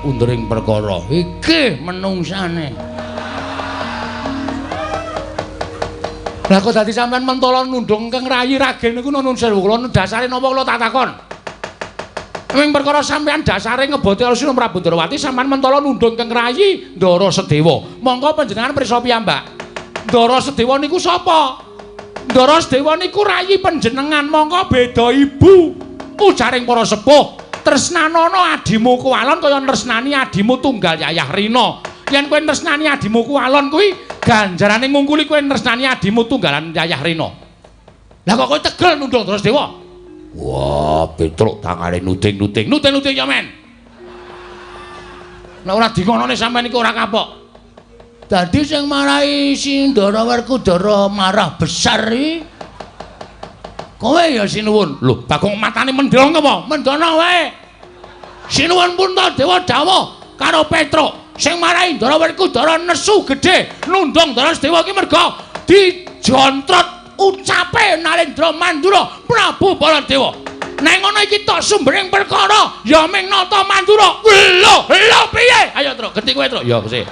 undering perkara iki menungsane. Lah kok dadi sampean mentala nundung Kang Rayi Ragen niku nuwun sewu kula dasare napa kula tak takon. Ing perkara sampean dasare ngeboti Asuna Prabu Ndrawati sampean mentala nundung Kang Rayi Ndara Sedewa. Monggo panjenengan prisa piyambak. Ndara Sedewa niku sapa? Ndara Sedewa niku rayi panjenengan, monggo beda ibu. Ujaring para sepuh, tresnanana adimu Kuwalon kaya tresnani adimu tunggal Yayah Rina. Yen kowe tresnani adimu Kuwalon kuwi ganjarane ngungkuli kowe tresnani adimu tunggalan Yayah Rina. Lah kok kowe tegel nundung Ndara Sedewa? Wah, Petruk tangane nuting-nuting. Nuting-nuting ya, men. Lah ora dingonone sampean iki ora kapok. Dadi sing marahi Sindara Werkudara marah besar iki kowe ya sinuwun. Lho, Bagong matane mendhong apa? Mendono wae. Sinuwun Puntadewa dawuh karo Petruk sing marahi Ndara Werkudara nesu gedhe nundung Ndara Sedewa iki merga dijontrot ucape Narendra Mandura Prabu Baladewa. Nek ngono iki tok sumbering perkara ya ming nata Mandura. Lho piye? Ayo, Truk, genti kowe, Truk. Ya, Gusti.